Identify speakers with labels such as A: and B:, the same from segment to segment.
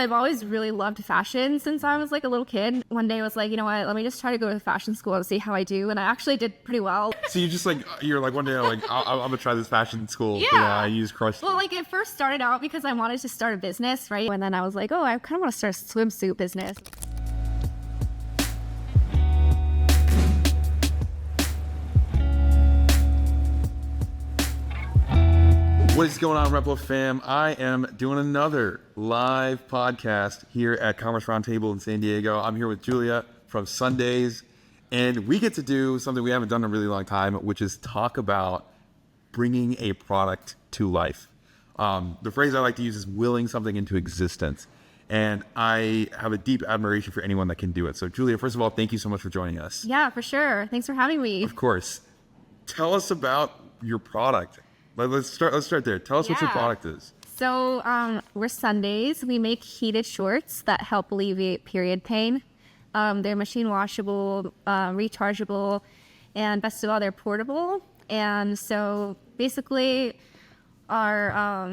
A: I've always really loved fashion since I was like a little kid. One day I was like, you know what, let me just try to go to fashion school and see how I do. And I actually did pretty well.
B: So you just like, you're like one day like, I'm gonna try this fashion school.
A: Yeah.
B: You just crushed it.
A: Well, like it first started out because I wanted to start a business, right? And then I was like, oh, I kind of want to start a swimsuit business.
B: What is going on, Replo fam? I am doing another live podcast here at Commerce Roundtable in San Diego. I'm here with Julia from Sundays, and we get to do something we haven't done in a really long time, which is talk about bringing a product to life. The phrase I like to use is willing something into existence, and I have a deep admiration for anyone that can do it. So, Julia, first of all, thank you so much for joining us.
A: Yeah, for sure. Thanks for having me.
B: Of course. Tell us about your product. Let's start there. Tell us what your
A: Yeah.
B: product is.
A: So we're Sundays. We make heated shorts that help alleviate period pain. They're machine washable, rechargeable, and best of all, they're portable. And so basically our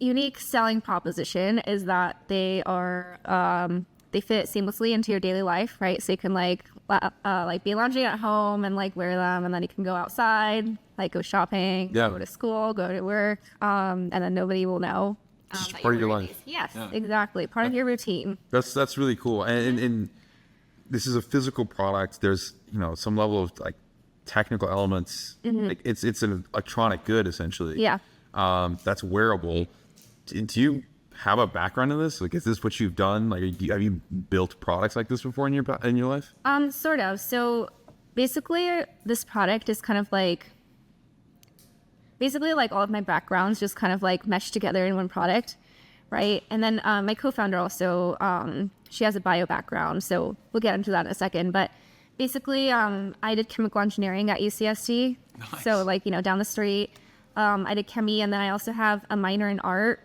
A: unique selling proposition is that they are they fit seamlessly into your daily life, right? So you can like be lounging at home and like wear them, and then you can go outside, like go shopping, go to school, go to work, and then nobody will know.
B: It's just part of your life.
A: Yes, exactly. Part of your routine.
B: That's really cool. And this is a physical product. There's some level of like technical elements. Like it's an electronic good essentially.
A: Yeah.
B: That's wearable. Do you have a background in this? Like, is this what you've done? Like, have you built products like this before in your life?
A: Sort of. So basically, this product is kind of like all of my backgrounds just kind of like meshed together in one product, right? And then my co-founder also, she has a bio background, so we'll get into that in a second. But basically, I did chemical engineering at UCSD,
B: Nice.
A: So like down the street. I did chemie, and then I also have a minor in art.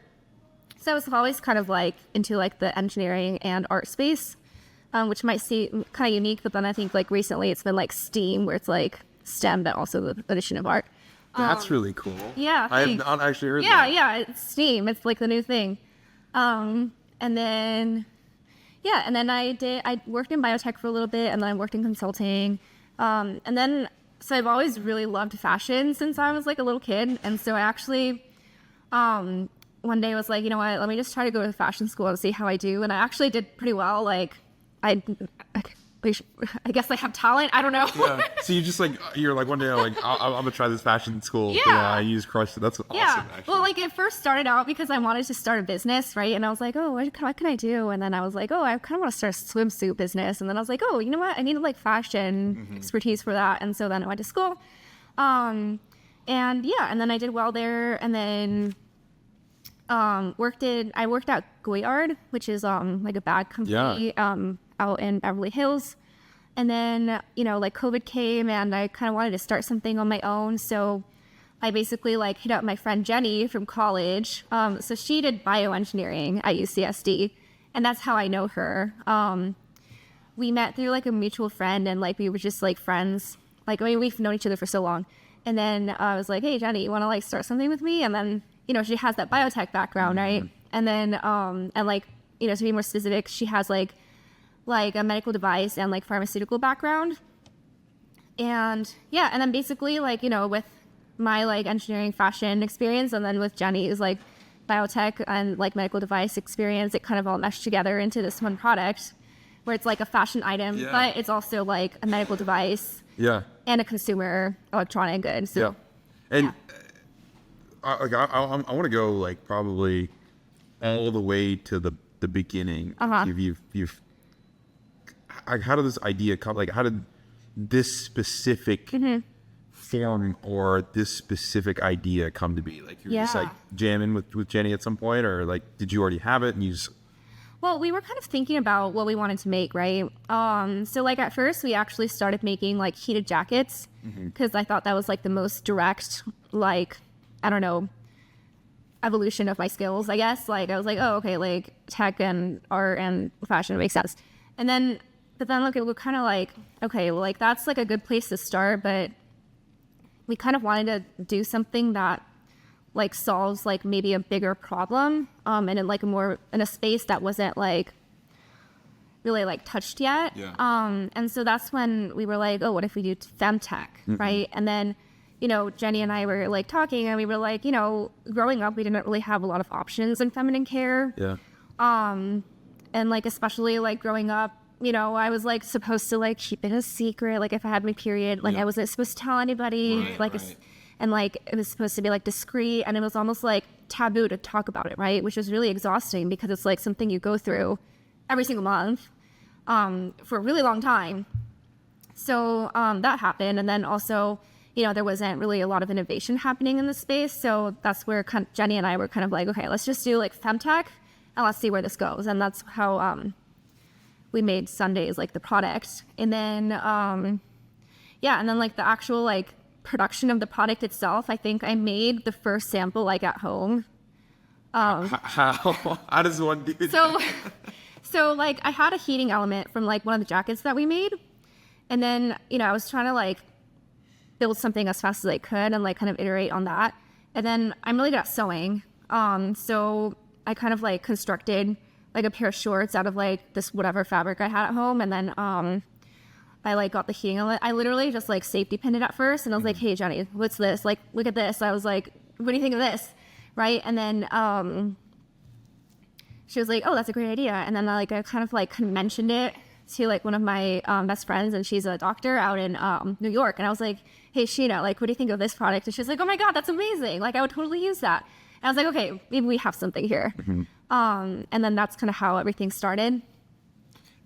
A: So I was always kind of like into like the engineering and art space, which might seem kind of unique, but then I think like recently it's been like STEAM, where it's like STEM, but also the addition of art.
B: That's really cool.
A: Yeah,
B: I have
A: thanks.
B: not actually heard that.
A: Yeah, it's STEAM. It's like the new thing. And then I worked in biotech for a little bit, and then I worked in consulting. So I've always really loved fashion since I was like a little kid. And so I actually, one day I was like, you know what, let me just try to go to fashion school and see how I do. And I actually did pretty well. Like I guess I have talent. I don't know.
B: Yeah. So you're like one day like I'm gonna try this fashion school.
A: Yeah.
B: You just crushed it. That's awesome.
A: Yeah.
B: Actually.
A: Well, like it first started out because I wanted to start a business, right? And I was like, oh, what can I do? And then I was like, oh, I kind of want to start a swimsuit business. And then I was like, oh, you know what? I need like fashion expertise for that. And so then I went to school. And then I did well there. And then I worked at Goyard, which is like a bag company out in Beverly Hills. And then, like COVID came and I kind of wanted to start something on my own. So I basically like hit up my friend Jenny from college. So she did bioengineering at UCSD, and that's how I know her. We met through like a mutual friend, and like we were just like friends. Like, I mean, we've known each other for so long. And then I was like, hey, Jenny, you want to like start something with me? And then, she has that biotech background, right? And then, to be more specific, she has like a medical device and like pharmaceutical background. And then basically like, with my like engineering fashion experience, and then with Jenny's like biotech and like medical device experience, it kind of all meshed together into this one product where it's like a fashion item, but it's also like a medical device and a consumer electronic good. So,
B: and I want to go like probably all the way to the beginning. You've how did this idea come? Like, how did this specific form or this specific idea come to be? Like, you were just like jamming with Jenny at some point, or like, did you already have it and you just...
A: Well, we were kind of thinking about what we wanted to make, right? So like at first we actually started making like heated jackets because I thought that was like the most direct, like, I don't know, evolution of my skills, I guess. Like I was like, oh, okay, like tech and art and fashion makes sense. But then look, we're kind of like, okay, well, like that's like a good place to start, but we kind of wanted to do something that like solves like maybe a bigger problem, and in like in a space that wasn't like really like touched yet.
B: Yeah.
A: And so that's when we were like, oh, what if we do femtech, right? And then, you know, Jenny and I were like talking, and we were like, you know, growing up, we didn't really have a lot of options in feminine care.
B: Yeah.
A: And like, especially like growing up, you know, I was like supposed to like keep it a secret. Like if I had my period, like I wasn't supposed to tell anybody, and like it was supposed to be like discreet, and it was almost like taboo to talk about it, right? Which was really exhausting because it's like something you go through every single month for a really long time. So that happened. And then also, you know, there wasn't really a lot of innovation happening in the space. So that's where Jenny and I were kind of like, okay, let's just do like femtech and let's see where this goes. And that's how we made Sundays like the product. And then, and then like the actual like production of the product itself, I think I made the first sample like at home.
B: How does one do that?
A: So like I had a heating element from like one of the jackets that we made. And then, you know, I was trying to like build something as fast as I could and like kind of iterate on that. And then I'm really good at sewing. So I kind of like constructed like a pair of shorts out of like this whatever fabric I had at home. And then I like got the heating element. I literally just like safety pinned it at first. And I was like, hey, Jenny, what's this? Like, look at this. I was like, what do you think of this? Right. And then she was like, oh, that's a great idea. And then I kind of mentioned it to like one of my best friends, and she's a doctor out in New York. And I was like, hey, Sheena, like, what do you think of this product? And she's like, oh my God, that's amazing. Like, I would totally use that. And I was like, okay, maybe we have something here. And then that's kind of how everything started.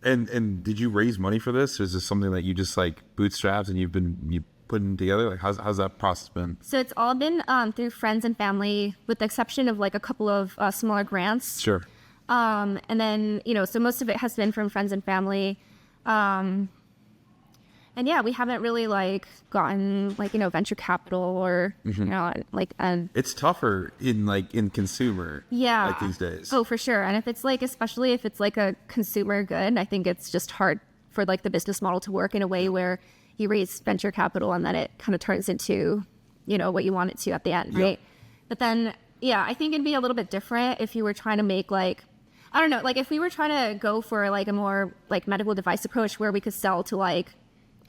B: And did you raise money for this? Or is this something that you just like bootstrapped and you putting together? Like, how's that process been?
A: So it's all been through friends and family, with the exception of like a couple of smaller grants.
B: Sure.
A: And then, you know, so most of it has been from friends and family. And yeah, we haven't really like gotten like, you know, venture capital or, you know, like,
B: it's tougher in consumer like these days.
A: Oh, for sure. And if it's like, especially if it's like a consumer good, I think it's just hard for like the business model to work in a way where you raise venture capital and then it kind of turns into, you know, what you want it to at the end. Right. But then, yeah, I think it'd be a little bit different if you were trying to make like, I don't know, like if we were trying to go for like a more like medical device approach where we could sell to like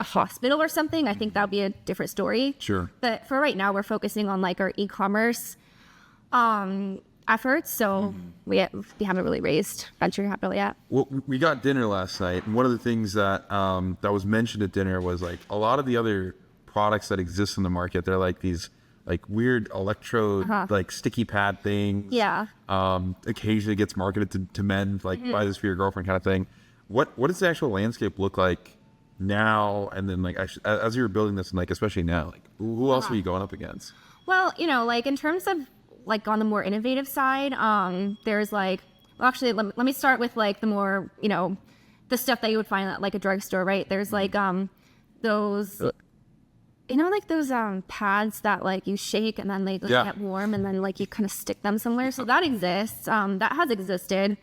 A: a hospital or something, I think that would be a different story.
B: Sure.
A: But for right now, we're focusing on like our e-commerce efforts. So we haven't really raised venture capital yet.
B: Well, we got dinner last night, and one of the things that that was mentioned at dinner was like a lot of the other products that exist in the market, they're like these like weird electrode like sticky pad things.
A: Yeah.
B: Occasionally gets marketed to men, like buy this for your girlfriend kind of thing. What does the actual landscape look like now? And then like as you were building this, and like especially now, like who else are you going up against?
A: Well, you know, like in terms of like on the more innovative side, there's like, well, actually, let me start with like the more, you know, the stuff that you would find at like a drugstore, right? There's like those, you know, like those pads that like you shake and then they get warm and then like you kind of stick them somewhere. So that exists. That has existed.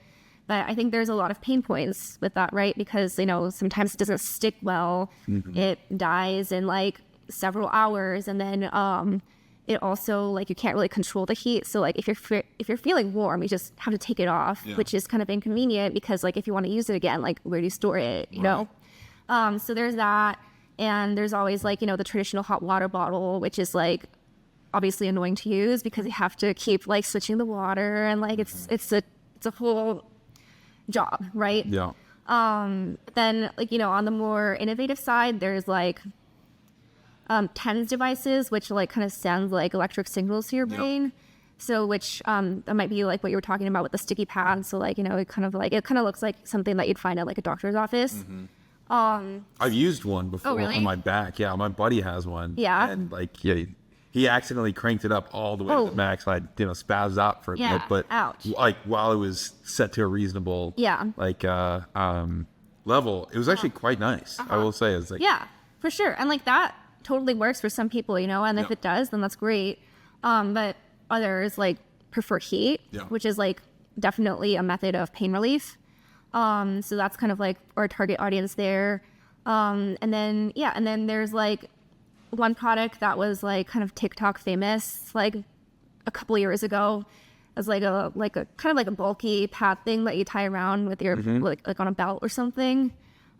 A: But I think there's a lot of pain points with that, right? Because, you know, sometimes it doesn't stick well. It dies in like several hours. And then it also like you can't really control the heat. So like if you're feeling warm, you just have to take it off, which is kind of inconvenient because like if you want to use it again, like where do you store it, you know? So there's that. And there's always like, you know, the traditional hot water bottle, which is like obviously annoying to use because you have to keep like switching the water and like it's a whole job, right?
B: Yeah.
A: Then like, you know, on the more innovative side, there's like TENS devices, which like kind of sends like electric signals to your brain. So which that might be like what you were talking about with the sticky pad. So like, you know, it kind of looks like something that you'd find at like a doctor's office.
B: I've used one before.
A: Oh, really?
B: On my back. Yeah, my buddy has one.
A: Yeah.
B: And like he accidentally cranked it up all the way to the max. I spazzed out for a bit, but
A: ouch.
B: Like while it was set to a reasonable like level, it was actually quite nice. I will say, it's like
A: for sure. And like that totally works for some people, you know, and if it does, then that's great. But others like prefer heat, which is like definitely a method of pain relief. So that's kind of like our target audience there. And then there's like one product that was like kind of TikTok famous like a couple of years ago as like a kind of like a bulky pad thing that you tie around with your like on a belt or something.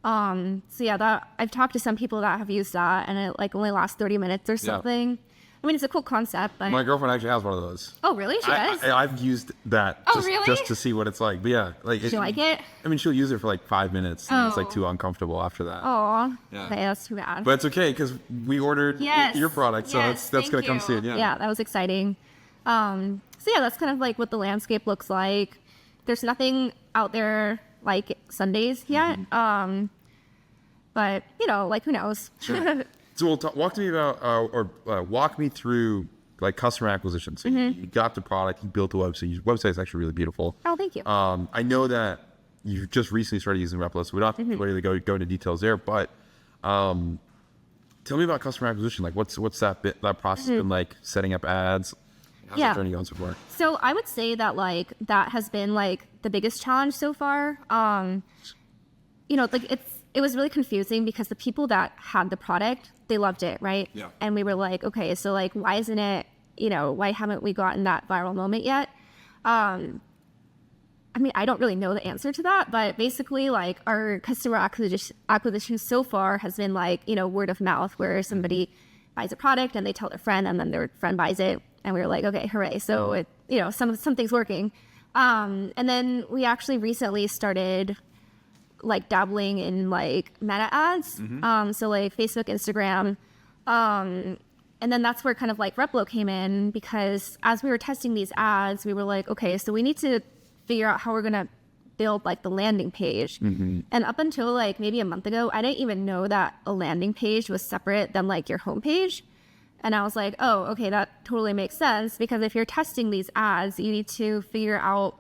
A: So yeah, that I've talked to some people that have used that, and it like only lasts 30 minutes or something. I mean, it's a cool concept, but
B: My girlfriend actually has one of those.
A: oh really? She does?
B: I've used that
A: really?
B: just to see what it's like. But yeah, like
A: Do you like it?
B: I mean, she'll use it for like 5 minutes, and it's like too uncomfortable after that.
A: Oh,
B: Yeah.
A: okay, that's too bad.
B: But it's okay because we ordered
A: Yes.
B: your product, so
A: Yes,
B: that's gonna
A: thank
B: come
A: you.
B: soon. Yeah.
A: Yeah, that was exciting. So yeah, that's kind of like what the landscape looks like. There's nothing out there like Sundays yet. But you know, like who knows?
B: Sure. So walk to me about walk me through like customer acquisition. So you got the product, you built the website. Your website is actually really beautiful.
A: Oh, thank you.
B: I know that you just recently started using Replo, so we don't have to really go into details there. But tell me about customer acquisition. Like, what's that process been like? Setting up ads. How's
A: Yeah.
B: that journey going so far?
A: So I would say that like that has been like the biggest challenge so far. You know, like it was really confusing because the people that had the product, they loved it, right?
B: Yeah.
A: And we were like, okay, so like why isn't it, you know, why haven't we gotten that viral moment yet? I mean, I don't really know the answer to that, but basically like our customer acquisition so far has been like, you know, word of mouth where somebody buys a product and they tell their friend and then their friend buys it. And we were like, okay, hooray. So it, you know, something's working. And then we actually recently started like dabbling in like meta ads. So like Facebook, Instagram. And then that's where kind of like Replo came in, because as we were testing these ads, we were like, okay, so we need to figure out how we're going to build like the landing page. And up until like maybe a month ago, I didn't even know that a landing page was separate than like your homepage. And I was like, oh, okay, that totally makes sense, because if you're testing these ads, you need to figure out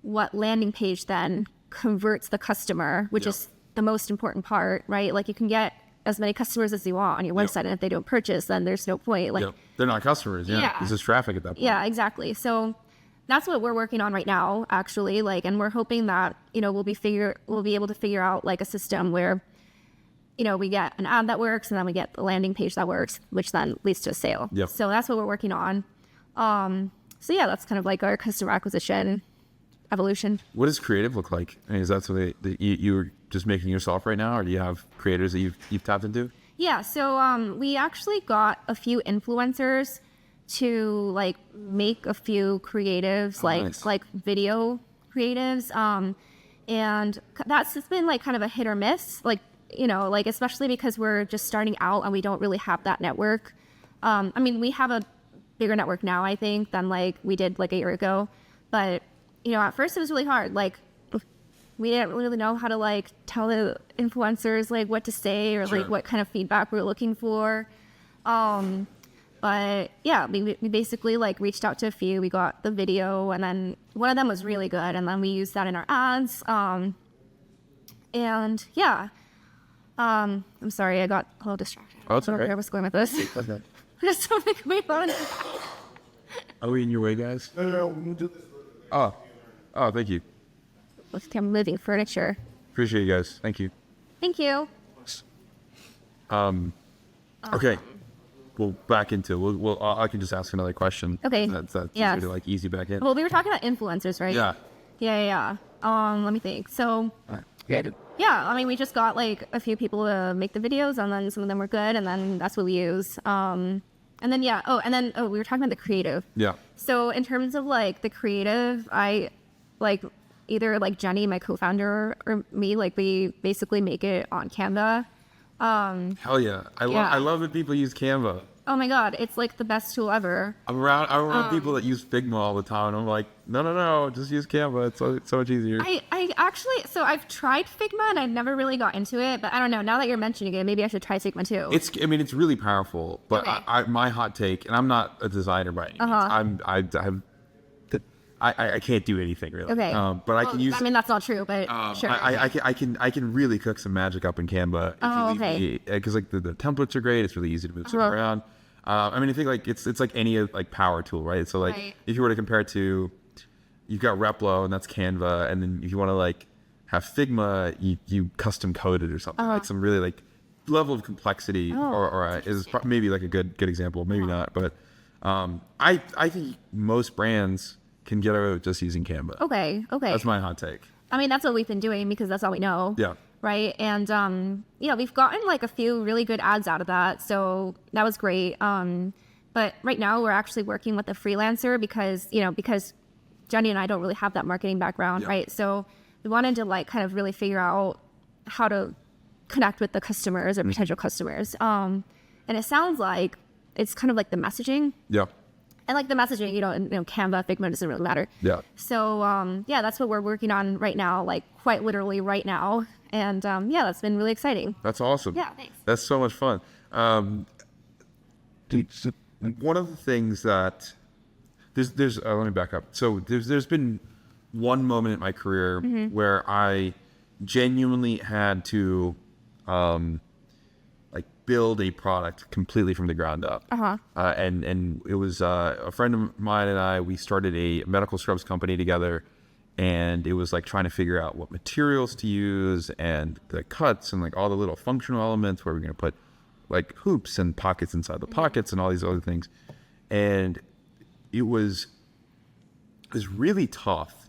A: what landing page then converts the customer, which is the most important part, right? Like you can get as many customers as you want on your website, and if they don't purchase, then there's no point. Like,
B: They're not customers.
A: Yeah.
B: It's just traffic at that point.
A: yeah, exactly. So that's what we're working on right now, actually. Like, and we're hoping that, you know, we'll be able to figure out like a system where, you know, we get an ad that works and then we get the landing page that works, which then leads to a sale.
B: Yep.
A: So that's what we're working on. So yeah, that's kind of like our customer acquisition evolution.
B: What does creative look like? I mean, is that something that you're just making yourself right now, or do you have creators that you've tapped into?
A: Yeah, so we actually got a few influencers to like make a few creatives,
B: nice.
A: like video creatives, and that's just been like kind of a hit or miss, like, you know, like especially because we're just starting out and we don't really have that network. I mean, we have a bigger network now, I think, than like we did like a year ago, but you know, at first it was really hard. Like we didn't really know how to like tell the influencers like what to say or like what kind of feedback we were looking for. But yeah, we basically like reached out to a few. We got the video, and then one of them was really good, and then we used that in our ads. And yeah, I'm sorry, I got a little distracted.
B: Oh, it's
A: I don't know
B: okay.
A: where I was going with this. There's something going on.
B: Are we in your way, guys?
C: No, we'll do this.
B: Oh, thank you.
A: I'm moving furniture.
B: Appreciate you guys. Thank you.
A: Thank you.
B: Okay. We'll back into. I can just ask another question.
A: Okay.
B: That's
A: Yeah.
B: easier to like easy back in.
A: Well, we were talking about influencers, right?
B: Yeah.
A: Yeah. Let me think. So, yeah, I mean, we just got like a few people to make the videos, and then some of them were good, and then that's what we use. And then we were talking about the creative.
B: Yeah.
A: So in terms of like the creative, I like either like Jenny, my co-founder, or me, like we basically make it on Canva.
B: Hell yeah. I love that people use Canva.
A: Oh my God, it's like the best tool ever.
B: I'm around people that use Figma all the time, and I'm like, no, just use Canva. It's so much easier.
A: I actually, so I've tried Figma and I never really got into it, but I don't know. Now that you're mentioning it, maybe I should try Figma too.
B: It's really powerful, but
A: Okay.
B: my hot take, and I'm not a designer by any means. I can't do anything really.
A: Okay.
B: But I can use.
A: I mean, that's not true, but sure.
B: I can really cook some magic up in Canva.
A: Okay.
B: Because like the templates are great. It's really easy to move stuff
A: Uh-huh.
B: around. I mean, I think like it's like any like power tool, right? So like
A: Right.
B: if you were to compare it to, you've got Replo and that's Canva, and then if you want to like have Figma, you custom code it or something, like some really like level of complexity, or is maybe like a good example, maybe not, but I think most brands can get away with just using Canva.
A: Okay.
B: That's my hot take.
A: I mean, that's what we've been doing because that's all we know.
B: Yeah.
A: Right. And, we've gotten like a few really good ads out of that. So that was great. But right now we're actually working with a freelancer because Jenny and I don't really have that marketing background.
B: Yeah.
A: Right. So we wanted to like kind of really figure out how to connect with the customers or potential customers. And it sounds like it's kind of like the messaging.
B: Yeah.
A: And like the messaging, Canva, Figma doesn't really matter.
B: Yeah.
A: So, that's what we're working on right now, like quite literally right now. And that's been really exciting.
B: That's awesome.
A: Yeah, thanks.
B: That's so much fun. One of the things that there's let me back up. So there's been one moment in my career where I genuinely had to like build a product completely from the ground up. And it was a friend of mine and we started a medical scrubs company together, and it was like trying to figure out what materials to use and the cuts and like all the little functional elements where we're going to put like hoops and pockets inside the pockets and all these other things. And it was really tough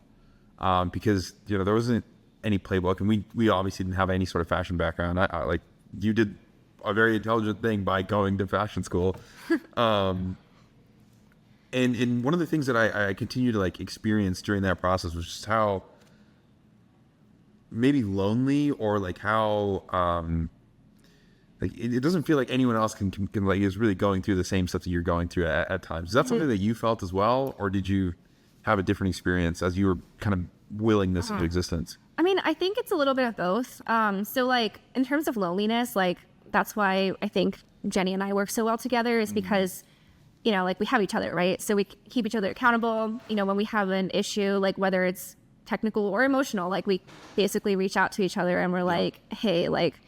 B: because there wasn't any playbook, and we obviously didn't have any sort of fashion background. I like, you did a very intelligent thing by going to fashion school. And one of the things that I continue to like experience during that process was just how maybe lonely, or like how like it doesn't feel like anyone else can like is really going through the same stuff that you're going through at times. Is that something that you felt as well, or did you have a different experience as you were kind of willing this into existence?
A: I mean, I think it's a little bit of both. So like in terms of loneliness, like that's why I think Jenny and I work so well together, is because like we have each other, right? So we keep each other accountable. When we have an issue, like whether it's technical or emotional, like we basically reach out to each other and we're like, hey, like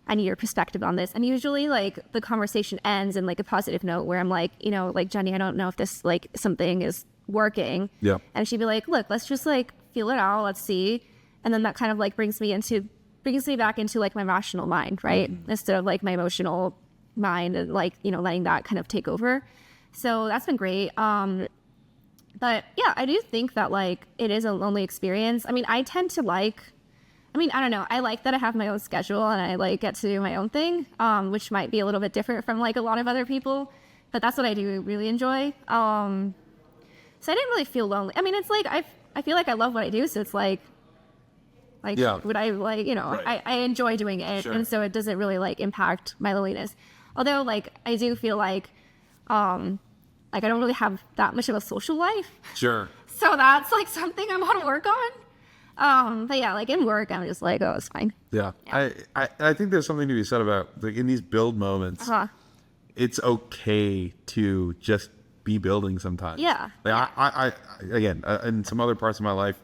A: I need your perspective on this. And usually like the conversation ends in like a positive note where I'm like, like Jenny, I don't know if this like something is working.
B: Yeah.
A: And she'd be like, look, let's just like feel it out. Let's see. And then that kind of like brings me back into like my rational mind, right? Instead of like my emotional mind and like, letting that kind of take over. So that's been great. But yeah, I do think that like it is a lonely experience. I mean, I tend to like, I don't know. I like that I have my own schedule and I like get to do my own thing, which might be a little bit different from like a lot of other people, but that's what I do really enjoy. So I didn't really feel lonely. I mean, it's like, I feel like I love what I do. So it's like
B: yeah.
A: would I like,
B: Right.
A: I enjoy doing it.
B: Sure.
A: And so it doesn't really like impact my loneliness. Although like, I do feel like I don't really have that much of a social life.
B: Sure.
A: So that's like something I want to work on. But yeah, like in work, I'm just like, oh, it's fine.
B: Yeah. I think there's something to be said about like in these build moments, it's okay to just be building sometimes.
A: Yeah.
B: Like I again, in some other parts of my life,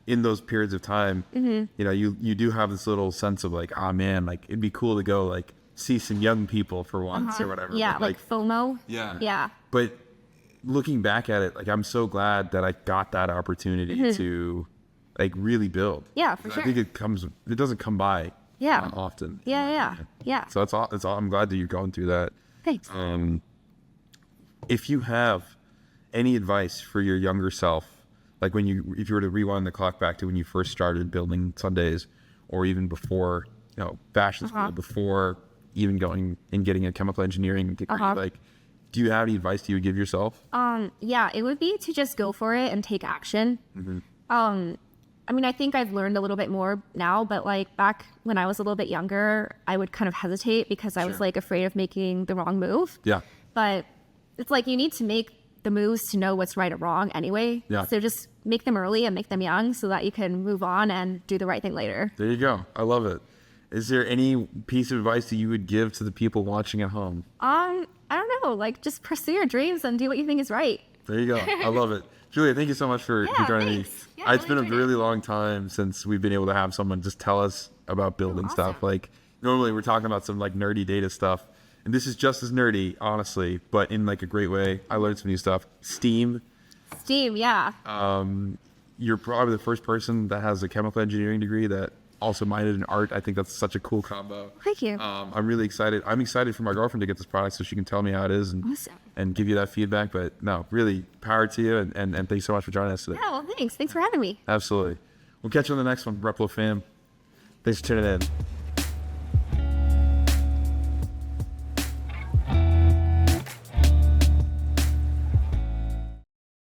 B: in those periods of time, you do have this little sense of like, oh man, like it'd be cool to go like see some young people for once or whatever.
A: Yeah,
B: But,
A: like FOMO.
B: Yeah.
A: Yeah.
B: But looking back at it, like I'm so glad that I got that opportunity to like really build.
A: Yeah, for sure.
B: I think it doesn't come by
A: Yeah.
B: often.
A: Yeah.
B: So it's all I'm glad that you're going through that.
A: Thanks.
B: If you have any advice for your younger self, like if you were to rewind the clock back to when you first started building Sundays, or even before, fashion school, before even going and getting a chemical engineering degree, like, do you have any advice you would give yourself?
A: Yeah, it would be to just go for it and take action. I mean, I think I've learned a little bit more now, but like back when I was a little bit younger, I would kind of hesitate because I was like afraid of making the wrong move.
B: Yeah.
A: But it's like you need to make the moves to know what's right or wrong anyway.
B: Yeah.
A: So just make them early and make them young so that you can move on and do the right thing later.
B: There you go. I love it. Is there any piece of advice that you would give to the people watching at home?
A: I don't know, like just pursue your dreams and do what you think is right.
B: There you go. I love it. Julia, thank you so much for joining
A: thanks.
B: me.
A: Yeah,
B: It's been a
A: enjoyed
B: really long time since we've been able to have someone just tell us about building stuff. Like normally we're talking about some like nerdy data stuff, and this is just as nerdy, honestly, but in like a great way. I learned some new stuff. Steam,
A: yeah.
B: you're probably the first person that has a chemical engineering degree that also minded in art. I think that's such a cool combo.
A: Thank you.
B: I'm really excited. I'm excited for my girlfriend to get this product so she can tell me how it is and
A: Awesome.
B: and give you that feedback. But no, really, power to you, and thank you so much for joining us today.
A: Yeah, well, thanks. Thanks for having me.
B: Absolutely. We'll catch you on the next one, Replo fam. Thanks for tuning in.